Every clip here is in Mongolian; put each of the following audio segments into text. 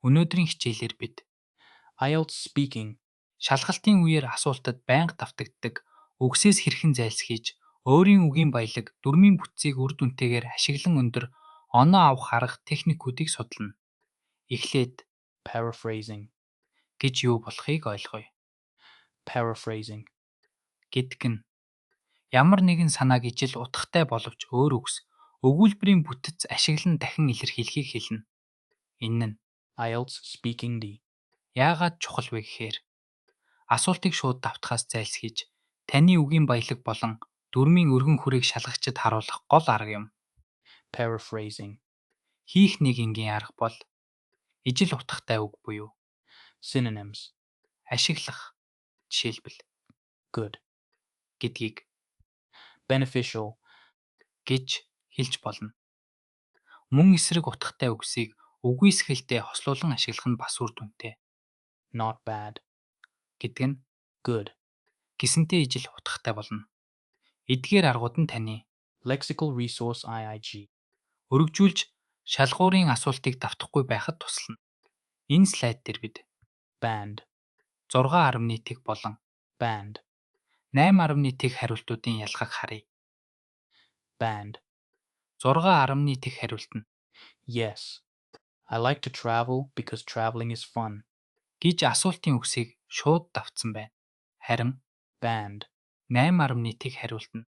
Өнөөдрийн хичээлээр бид IELTS speaking, шалгалтын үеэр асуултад байнга давтагддаг үгсээс хэрхэн зайлсхийж, өөрийн үгийн баялаг, дүрмийн бүтцийг үр дүнтэйгээр ашиглан өндөр оноо авах арга техникүүдийг судална. Эхлээд paraphrasing, гэж юу болохыг ойлгоё. paraphrasing, Гэдг нь ямар нэгэн санааг ижил утгатай боловч өөр үгс, өгүүлбэрийн бүтэц ашиглан дахин илэрхийлэхийг хэлнэ. Энэ нь IELTS speaking D, яагаад чухал вэ гэхээр асуултыг шууд давтахаас зайлсхийж, таны үгийн баялаг болон дүрмийн өргөн хүрээг шалгагчид харуулах гол арга юм. paraphrasing, Хийх нэг энгийн арга бол ижил утгатай үг буюу synonyms, ашиглах, жишээлбэл good, гэдгийг beneficial, гэж хэлж болно. Мөн эсрэг утгатай үгсийг үгүйсгэлтэй хослуулан ашиглах нь бас үр дүнтэй. not bad, Гэдэг нь good, гисэнтэй ижил утгатай болно. Эдгээр аргууд нь таны lexical resource IIG, өргөжүүлж шалгуурын асуултыг давтахгүй байхад туслана. Энэ слайд дээр бид band, 6.1 болон band, 8.1 хариултуудын ялгааг харъя. band, 6.1 хариулт нь yes, I like to travel because traveling is fun, гэж асуултын үгсийг шууд давтсан байна. Харин band, 8.1 хариулт нь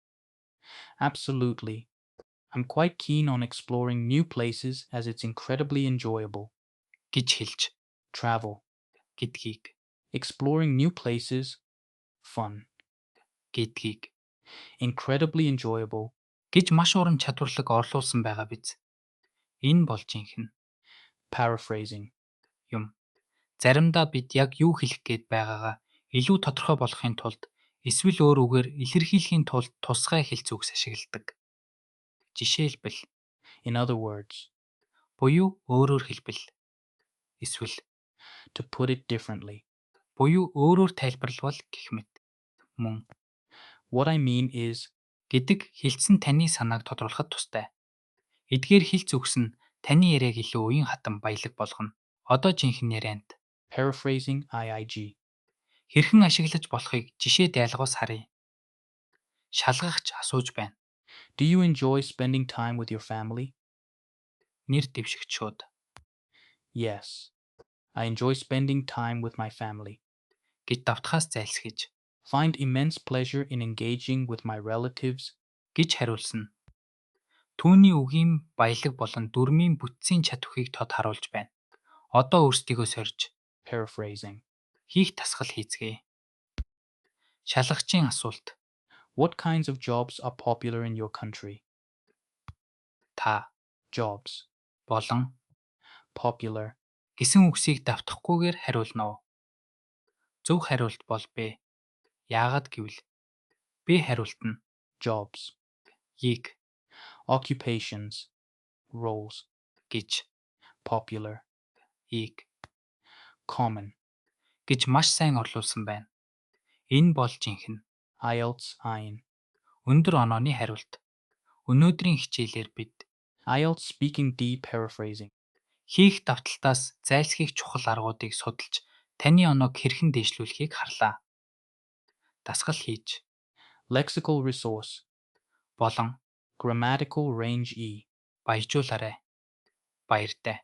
absolutely, I'm quite keen on exploring new places as it's incredibly enjoyable, гэж хэлж travel, гэдгийг exploring new places, fun, гэдгийг incredibly enjoyable, гэж маш уран чадварлаг орлуулсан байгаа биз. Энэ бол жинхэнэ paraphrasing, юм. Заримдаа бид яг юу хэлэх гээд байгаагаа илүү тодорхой болгохын тулд эсвэл өөр үгээр илэрхийлэхийн тулд тусгай хэлц үгс ашигладаг. Жишээлбэл in other words, буюу өөрөөр хэлбэл эсвэл to put it differently. буюу өөрөөр тайлбарлавал гэх мэт. Мөн What I mean is, гэдэг хэлсэн таны санааг тодруулахад тустай. Эдгээр хэлц үгс нь таны яриаг илүү уян хатан баялаг болгоно. Одоо жинхэнэ ярианд paraphrasing IIG, хэрхэн ашиглаж болохыг жишээ дайлгаас харъя. Шалгагч асууж байна. do you enjoy spending time with your family? Нэр дэвшигч шууд Yes, I enjoy spending time with my family. гэж давтахаас зайлсхийж Find immense pleasure in engaging with my relatives. гэж хариулсан. Түүний үгийн баялаг болон дүрмийн бүтцийн чадварыг тод харуулж байна. Одоо өөрсдийгөө сорж Paraphrasing. хийх тасгал хийцгээе. Шалгагчийн асуулт. What kinds of jobs are popular in your country? Та Jobs. болон Popular. гэсэн үгсийг давтахгүйгээр хариулна уу? Зөв хариулт бол Б. Яагаад гэвэл Б хариулт нь Jobs. ийг Occupations. Roles. гэж Popular. ийг Common. гэж маш сайн орлуулсан байна. Энэ бол жинхэнэ IELTS IN. өндөр онооны хариулт. Өнөөдрийн хичээлээр бид IELTS speaking D paraphrasing. хийх давталтаас зайлсхийх чухал аргуудыг судалж таны оноог хэрхэн дээшлүүлэхийг харлаа. Дасгал хийж Lexical resource. болон Grammatical range E. баяжуулаарай. Баяртай.